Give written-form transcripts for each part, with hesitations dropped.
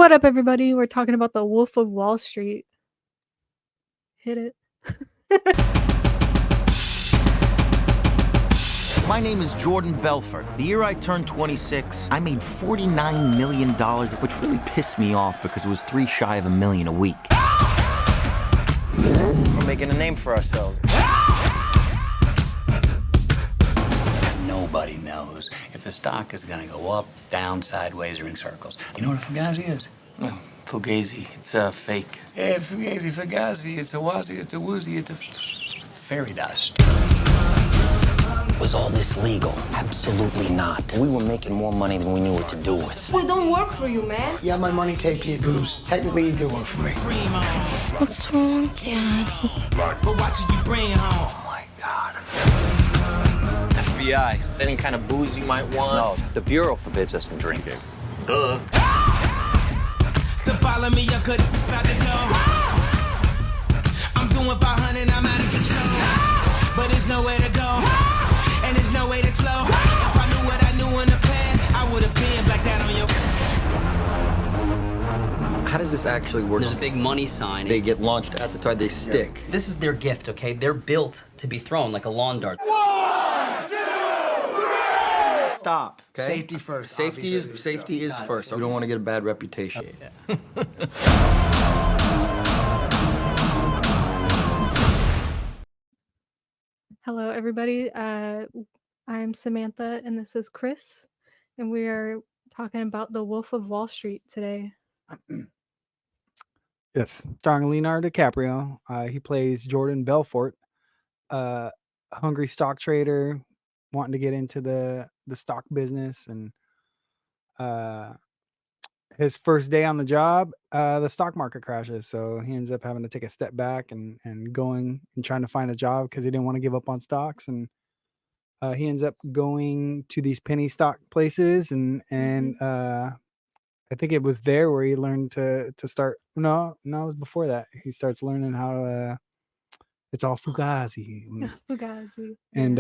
What up, everybody? We're talking about the Wolf of Wall Street. Hit it. My name is Jordan Belfort. The year I turned 26, I made $49 million, which really pissed me off because it was 3 shy of $1 million a week. We're making a name for ourselves. Nobody knows if the stock is going to go up, down, sideways, or in circles. You know what a fugazi is? Oh, Fugazi, it's fake. Yeah, fugazi, fugazi, it's a wazi, it's a woozy, it's a fairy dust. Was all this legal? Absolutely not. We were making more money than we knew what to do with. We don't work for you, man. You have my money taped to your boobs. Technically, you do work for me. What's wrong, Daddy? We're watching you bring home. Oh my God. FBI, any kind of booze you might want? No, the Bureau forbids us from drinking. Duh. So follow me, I'm good about the door. I'm doing 500, I'm out of control. But there's nowhere to go, and there's no way to slow. If I knew what I knew in the past, I would have been like that on your. How does this actually work? There's a big money sign. They get launched at the time they stick. Yeah. This is their gift, okay? They're built to be thrown like a lawn dart. 1, 2, 3. Stop. Okay? Safety first. Safety is first. We don't want to get a bad reputation. Yeah. Hello, everybody. I'm Samantha, and this is Chris, and we are talking about the Wolf of Wall Street today. Yes, starring Leonardo DiCaprio. He plays Jordan Belfort, a hungry stock trader wanting to get into the stock business, and his first day on the job, the stock market crashes, so he ends up having to take a step back and going and trying to find a job because he didn't want to give up on stocks, and he ends up going to these penny stock places, and I think it was there where he learned to start. No, it was before that. He starts learning how to. It's all fugazi. Fugazi. And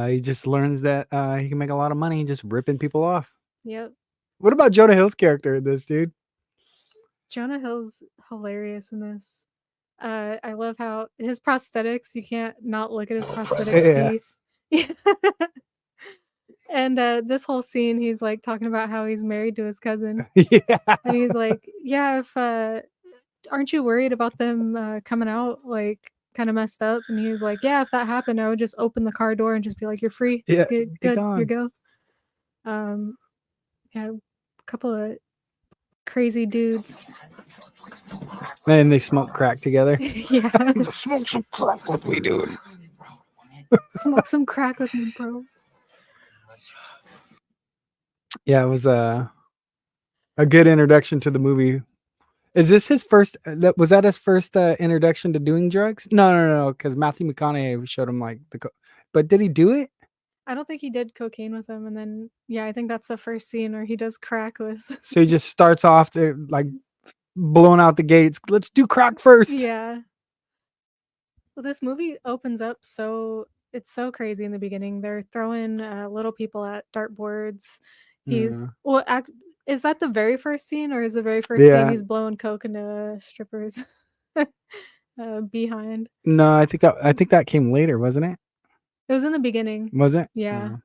he just learns that he can make a lot of money just ripping people off. Yep. What about Jonah Hill's character in this, dude? Jonah Hill's hilarious in this. I love how his prosthetics, you can't not look at his prosthetic teeth. And this whole scene, he's like talking about how he's married to his cousin. Yeah. And he's like, yeah, if aren't you worried about them coming out like kind of messed up? And he was like, yeah, if that happened, I would just open the car door and just be like, you're free. Yeah, Good, gone. you go. Yeah, a couple of crazy dudes. And they smoke crack together. Yeah. Smoke some crack with me, dude. Smoke some crack with me, bro. Yeah, it was a good introduction to the movie. Is this his first? Was that his first introduction to doing drugs? No, because Matthew McConaughey showed him like but did he do it? I don't think he did cocaine with him, and then I think that's the first scene where he does crack with. So he just starts off like blowing out the gates. Let's do crack first. Yeah. Well, this movie opens up it's so crazy in the beginning. They're throwing little people at dartboards. Is that the very first scene, or is the very first scene he's blowing coke into strippers behind? No, I think that came later, wasn't it? It was in the beginning. Was it? Yeah.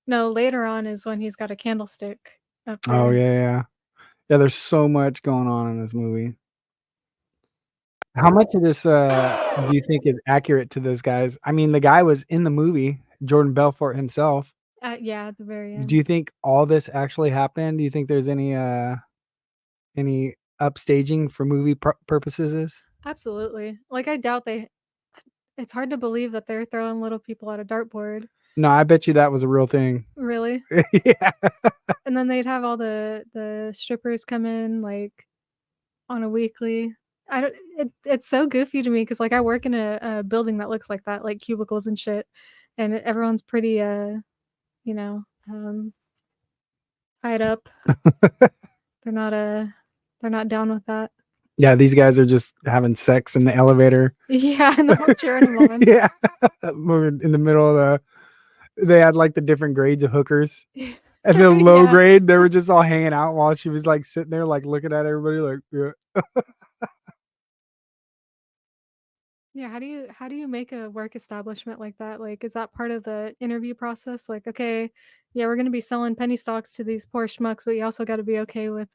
No, later on is when he's got a candlestick up there. Oh yeah. There's so much going on in this movie. How much of this do you think is accurate to those guys? I mean, the guy was in the movie, Jordan Belfort himself. Yeah, at the very end. Do you think all this actually happened? Do you think there's any upstaging for movie purposes? Absolutely. Like, I doubt it's hard to believe that they're throwing little people at a dartboard. No, I bet you that was a real thing. Really? Yeah. And then they'd have all the strippers come in like on a weekly. It's so goofy to me because like I work in a building that looks like that, like cubicles and shit, and everyone's pretty tied up. They're not down with that. Yeah, these guys are just having sex in the elevator. Yeah, and they're cheering them on. Yeah, in the middle of they had like the different grades of hookers. And the low Yeah. grade, they were just all hanging out while she was like sitting there, like looking at everybody, like, yeah. Yeah, how do you make a work establishment like that? Like, is that part of the interview process? Like, okay, yeah, we're gonna be selling penny stocks to these poor schmucks, but you also got to be okay with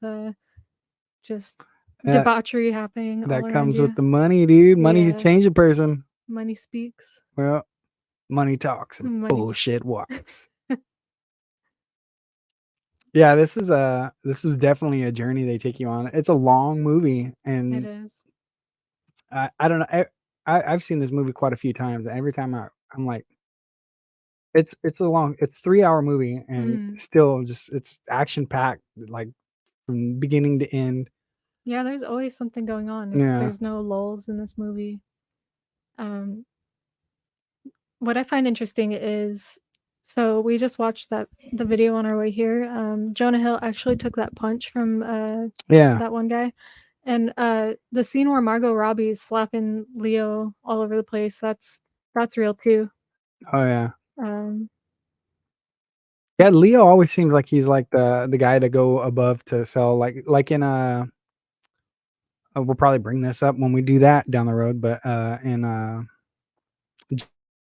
just That debauchery happening all that around comes with you. the money, dude. Money to Yeah, change a person. money speaks. Well, money talks and Money. bullshit walks. Yeah, this is definitely a journey they take you on. It's a long movie, It and is. I don't know. I've seen this movie quite a few times, and every time I'm like, it's 3 hour movie, and Mm. still just it's action packed, like from beginning to end. Yeah, there's always something going on. Yeah, There's no lulls in this movie. Um, what I find interesting is, so we just watched the video on our way here. Jonah Hill actually took that punch from yeah. that one guy, and the scene where Margot Robbie is slapping Leo all over the place. That's real too. Oh yeah. Um, Yeah, Leo always seems like he's like the guy to go above to sell like in we'll probably bring this up when we do that down the road, but in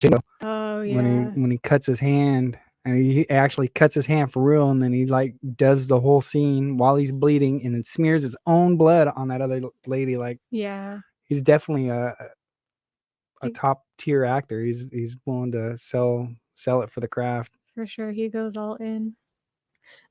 Django, oh yeah, when he cuts his hand, and he actually cuts his hand for real, and then he like does the whole scene while he's bleeding and then smears his own blood on that other lady. Like yeah. he's definitely a He, top tier actor. He's willing to sell it for the craft. for sure, he goes all in.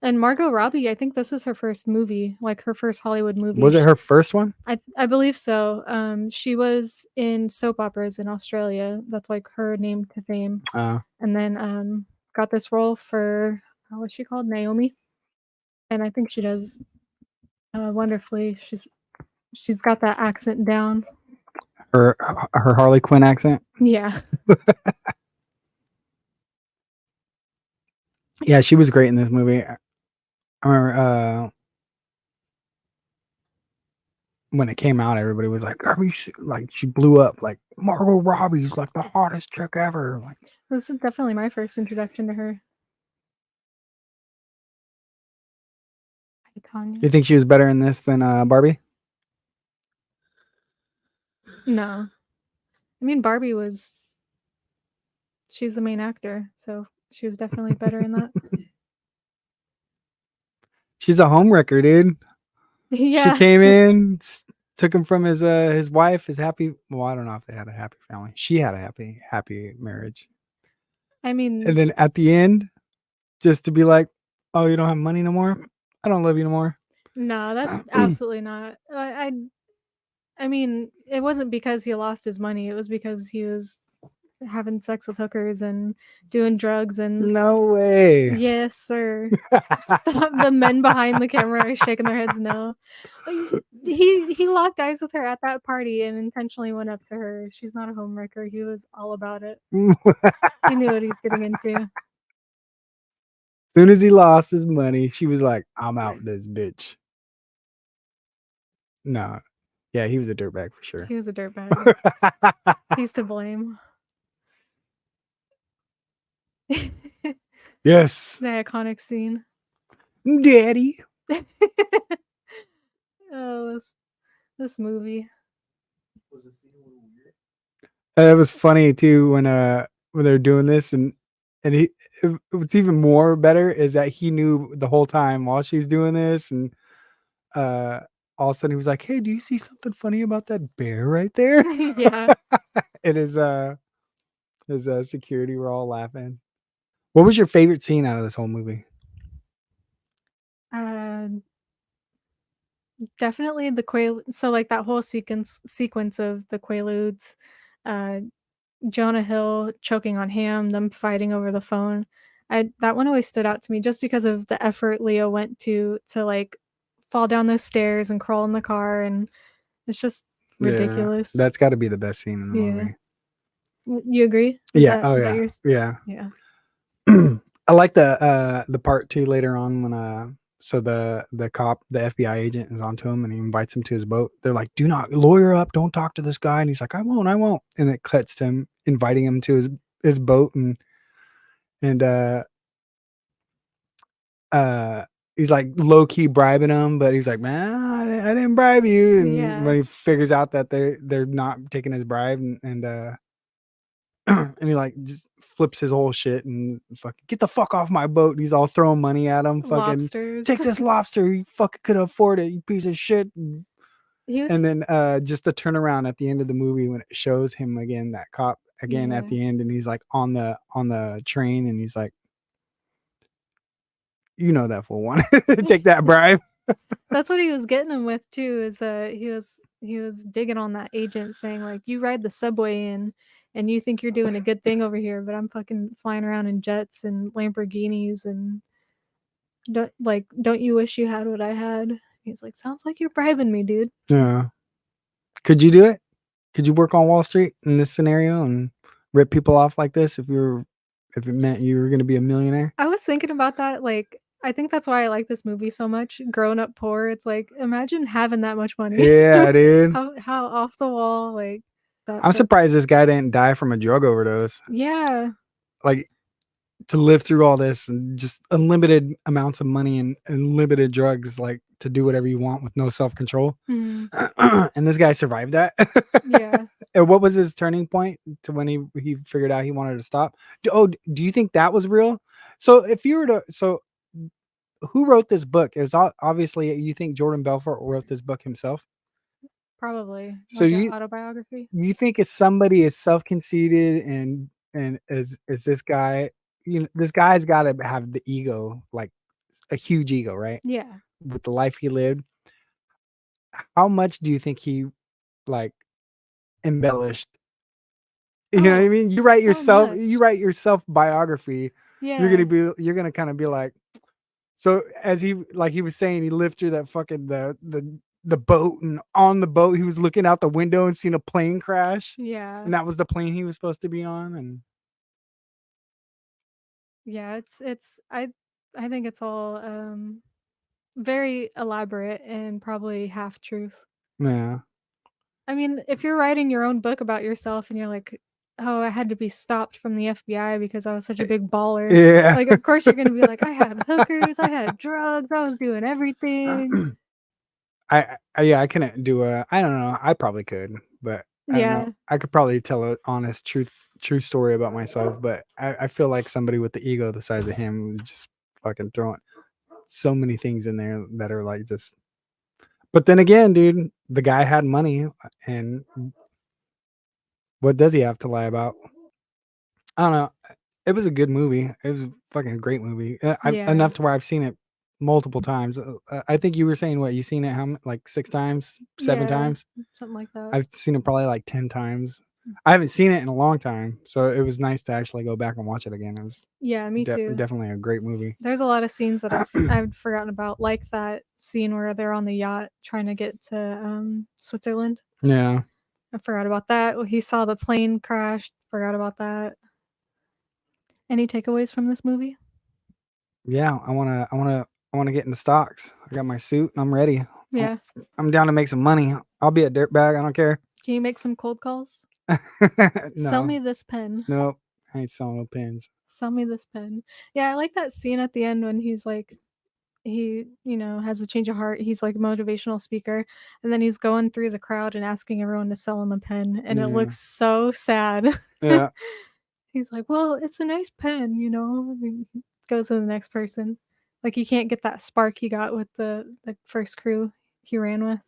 And Margot Robbie, I think this was her first movie, like her first Hollywood movie. Was it her first one? I believe so. She was in soap operas in Australia. That's like her name to fame. And then got this role for what's she called? Naomi. And I think she does wonderfully. She's got that accent down. Her Harley Quinn accent. Yeah. Yeah, she was great in this movie. I remember when it came out, everybody was like, like she blew up. Like Margot Robbie's like the hottest chick ever. Like This is definitely my first introduction to her. Iconic. you think she was better in this than Barbie? No. I mean she's the main actor, so she was definitely better in that. She's a homewrecker, dude. Yeah. She came in, took him from his wife, his happy. Well, I don't know if they had a happy family. She had a happy marriage. I mean, And then at the end, just to be like, "Oh, you don't have money no more. I don't love you no more." no, that's absolutely not. I mean, it wasn't because he lost his money. It was because he was having sex with hookers and doing drugs and No way. yes, sir. Stop. The men behind the camera are shaking their heads no. He locked eyes with her at that party and intentionally went up to her. She's not a homewrecker. He was all about it. He knew what he was getting into. Soon as he lost his money, she was like, "I'm out this bitch." No. Yeah, he was a dirtbag for sure. He was a dirtbag. He's to blame. Yes. The iconic scene. Daddy. Oh, this movie. It was funny too when they're doing this and what's even more better is that he knew the whole time while she's doing this and all of a sudden he was like, "Hey, do you see something funny about that bear right there?" Yeah. And his security were all laughing. What was your favorite scene out of this whole movie? Definitely the so like that whole sequence of the Quaaludes, uh, Jonah Hill choking on ham, them fighting over the phone. That one always stood out to me just because of the effort Leo went to like fall down those stairs and crawl in the car, and it's just ridiculous. Yeah, that's got to be the best scene in the Yeah. movie. You agree? Yeah. Is that yours? Yeah. Yeah. I like the part too later on when so the cop, the FBI agent is onto him and he invites him to his boat. They're like, "Do not lawyer up, don't talk to this guy." And he's like, I won't. And it cuts to him inviting him to his boat and he's like low key bribing him, but he's like, man, I didn't bribe you. And Yeah. when he figures out that they're not taking his bribe, and he like just flips his whole shit and fucking get the fuck off my boat. And he's all throwing money at him. Fucking Lobsters. take this lobster. You fucking could afford it. You piece of shit. He was And then just the turnaround at the end of the movie when it shows him again, that cop again at Yeah. the end, and he's like on the train, and he's like, you know that fool wanted to take that bribe. That's what he was getting him with too, is he was digging on that agent saying like, you ride the subway in and you think you're doing a good thing over here, but I'm fucking flying around in jets and Lamborghinis and don't you wish you had what I had? He's like, sounds like you're bribing me, dude. Yeah. Could you do it? Could you work on Wall Street in this scenario and rip people off like this if it meant you were gonna be a millionaire? I was thinking about that, like, I think that's why I like this movie so much. Growing up poor, it's like, imagine having that much money. Yeah, dude. How off the wall, like, I'm that surprised this guy didn't die from a drug overdose. Yeah. Like, to live through all this and just unlimited amounts of money and unlimited drugs, like to do whatever you want with no self-control. Mhm. And this guy survived that. Yeah. And what was his turning point to when he figured out he wanted to stop? Do you think that was real? So if you were to, so who wrote this book? It was obviously, you think Jordan Belfort wrote this book himself? Probably, So like an autobiography? you think if somebody is self-conceited and is this guy, this guy's got to have the ego, like a huge ego, right? Yeah. With the life he lived. How much do you think he like embellished? You know what I Oh, mean? so You much. write yourself biography. Yeah. You're gonna kind of be like, so as he was saying, he lived through that fucking the boat, and on the boat he was looking out the window and seeing a plane crash, Yeah. and that was the plane he was supposed to be on. And Yeah, it's I think it's all, very elaborate and probably half truth. yeah, I mean, if you're writing your own book about yourself and you're like, "Oh, I had to be stopped from the FBI because I was such a big baller." yeah. Like, of course you're gonna be like, "I had hookers, I had drugs, I was doing everything." Yeah, I couldn't do I don't know. I probably could, but I don't know. Yeah. I could probably tell a honest true story about myself, but I feel like somebody with the ego the size of him would just fucking throwing so many things in there that are like just. But then again, dude, the guy had money, and what does he have to lie about? I don't know. It was a good movie. It was a fucking great movie. Yeah. Enough to where I've seen it multiple times. I think you were saying what you seen it like 6 times, 7 times. Yeah, something like that. I've seen it probably like 10 times. I haven't seen it in a long time, so it was nice to actually go back and watch it again. It was Yeah, me too. definitely a great movie. There's a lot of scenes that I've forgotten about, like that scene where they're on the yacht trying to get to, Switzerland. Yeah. I forgot about that. He saw the plane crash, forgot about that. Any takeaways from this movie? Yeah, I wanna get into stocks. I got my suit and I'm ready. Yeah. I'm down to make some money. I'll be a dirtbag. I don't care. Can you make some cold calls? Sell No. me this pen. Nope. I ain't selling no pins. Sell me this pen. Yeah, I like that scene at the end when he's like has a change of heart. He's like a motivational speaker, and then he's going through the crowd and asking everyone to sell him a pen, and it Yeah. looks so sad. Yeah. He's like, "Well, it's a nice pen, and he goes to the next person. Like he can't get that spark he got with the first crew he ran with.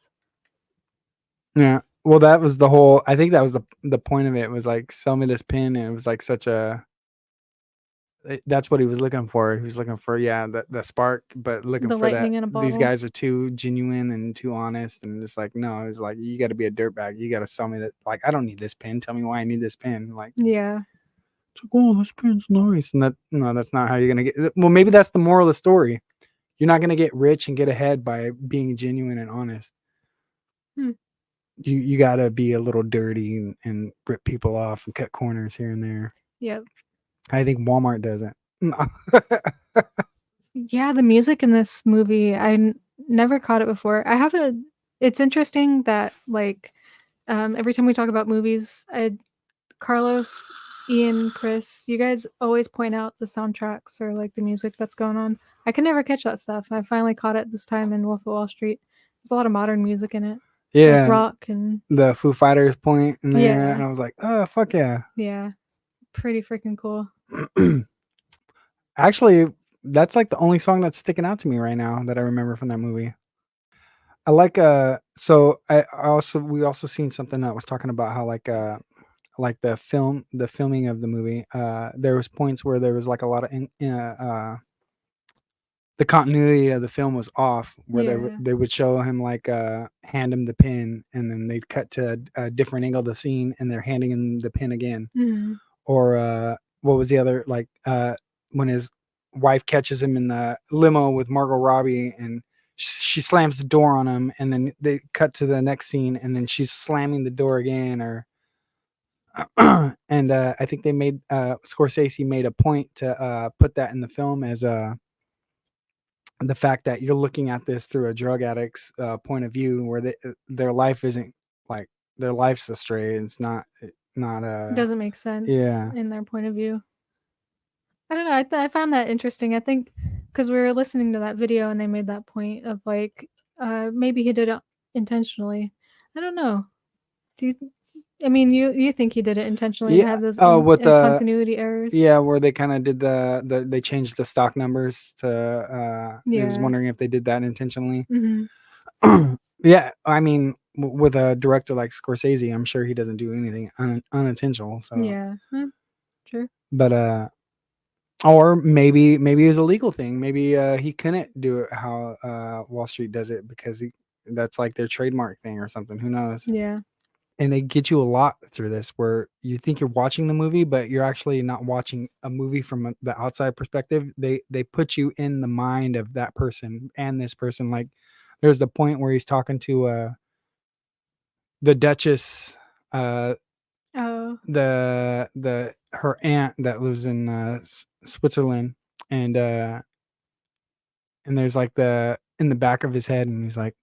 Yeah. Well, that was the whole. I think that was the point of it. Was like, sell me this pin, and it was like such a. That's what he was looking for. He was looking for, yeah, the spark, but looking The for that. lightning in a These bottle. guys are too genuine and too honest, and just like, no, it was like, you got to be a dirtbag. You got to sell me that. Like, I don't need this pin. Tell me why I need this pin. Like, Yeah. it's like, oh, this pin's nice, and that's not how you're gonna get. Well, maybe that's the moral of the story. You're not gonna get rich and get ahead by being genuine and honest. Hmm. You got to be a little dirty and rip people off and cut corners here and there. Yep. I think Walmart doesn't. No. Yeah, the music in this movie, never caught it before. It's interesting that like every time we talk about movies, Carlos Ian, Chris, you guys always point out the soundtracks or like the music that's going on. I could never catch that stuff. I finally caught it this time in Wolf of Wall Street. There's a lot of modern music in it. Like Yeah, rock and the Foo Fighters point in there, Yeah. and I was like, oh fuck yeah. yeah. Pretty freaking cool. Actually, that's like the only song that's sticking out to me right now that I remember from that movie. I like so we also seen something that was talking about how like the filming of the movie, there was points where there was like a lot of the continuity of the film was off, where Yeah. they would show him like hand him the pin, and then they'd cut to a different angle of the scene, and they're handing him the pin again. Mhm. Or what was the other, like when his wife catches him in the limo with Margot Robbie, and she slams the door on him, and then they cut to the next scene, and then she's slamming the door again. Or and I think they made Scorsese made a point to put that in the film as the fact that you're looking at this through a drug addict's point of view, where their life isn't like their life's astray. It's not It doesn't make sense yeah. in their point of view. I don't know. I found that interesting. I think because we were listening to that video and they made that point of like, maybe he did it intentionally. I don't know. Do you? I mean, you think he did it intentionally to Yeah. have those Oh, with the continuity errors? yeah, where they kind of did they changed the stock numbers to. He was Yeah. wondering if they did that intentionally. Mhm. Yeah, I mean, with a director like Scorsese, I'm sure he doesn't do anything unintentional. So Yeah. True. but or maybe it was a legal thing. Maybe he couldn't do it how Wall Street does it because that's like their trademark thing or something. Who knows? Yeah. And they get you a lot through this, where you think you're watching the movie, but you're actually not watching a movie from the outside perspective. They put you in the mind of that person and this person. Like, there's the point where he's talking to the Duchess, Oh. her aunt that lives in Switzerland, and there's like in the back of his head, and he's like,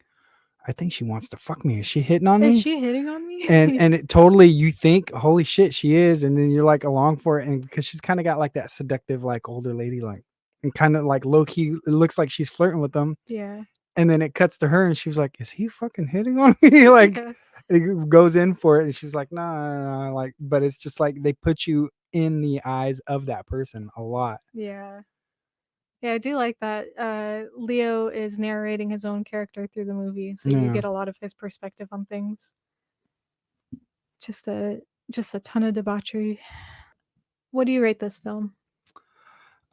I think she wants to fuck me. Is she hitting on Is me? she hitting on me? And it totally, you think, holy shit, she is, and then you're like along for it, and because she's kind of got like that seductive, like older lady, like, and kind of like low key, it looks like she's flirting with them, Yeah. and then it cuts to her, and she was like, "Is he fucking hitting on me?" Like, Yeah. it goes in for it, and she was like, "No," like, but it's just like they put you in the eyes of that person a lot. Yeah. Yeah, I do like that. Leo is narrating his own character through the movie, so you Yeah. get a lot of his perspective on things. Just a ton of debauchery. What do you rate this film?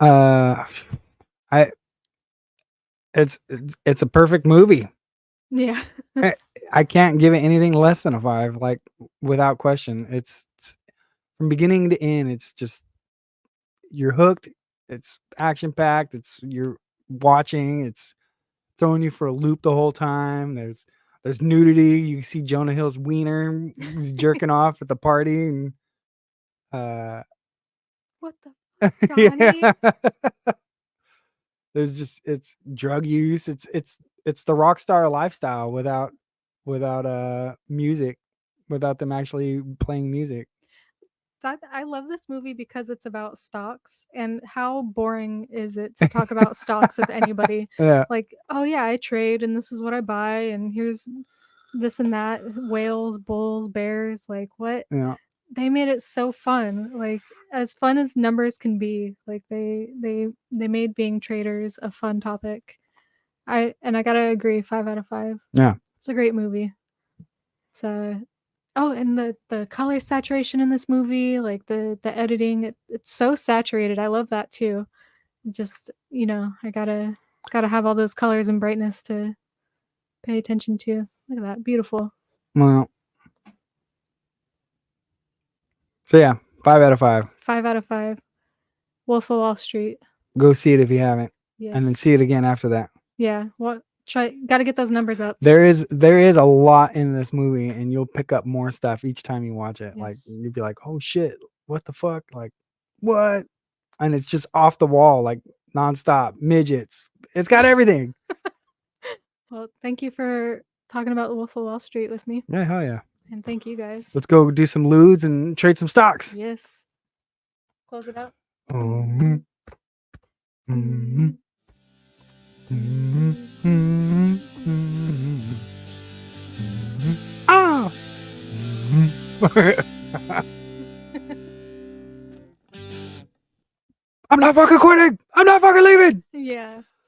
I it's a perfect movie. Yeah. I can't give it anything less than a 5, like, without question. It's from beginning to end, it's just you're hooked. It's action packed. You're watching. It's throwing you for a loop the whole time. There's nudity. You see Jonah Hill's wiener. He's jerking off at the party, and What the yeah. Johnny? It's drug use. It's the rock star lifestyle without music, without them actually playing music. I love this movie because it's about stocks, and how boring is it to talk about stocks with anybody? Yeah. Like, oh yeah, I trade and this is what I buy and here's this and that, whales, bulls, bears, like what? Yeah. They made it so fun, like as fun as numbers can be. Like they made being traders a fun topic. I gotta agree, 5 out of 5. Yeah. It's a great movie. It's oh, and the color saturation in this movie, like the editing, it's so saturated. I love that too. Just, I gotta have all those colors and brightness to pay attention to. Look at that, beautiful. Well, so yeah, 5 out of 5. 5 out of 5. Wolf of Wall Street. Go see it if you haven't, and then Yes. see it again after that. Yeah. Gotta get those numbers up. There is a lot in this movie, and you'll pick up more stuff each time you watch it. Like, Yes. you'll be like, oh shit, what the fuck? Like, what? And it's just off the wall, like nonstop midgets. It's got everything. Well, thank you for talking about the Wolf of Wall Street with me. Yeah, hell yeah. And thank you guys. Let's go do some lewds and trade some stocks. Yes. Close it out. Mhm. Mhm. Mhm. Mhm. Mhm. Mhm. Ah! Mhm. I'm not fucking quitting. I'm not fucking leaving. Yeah.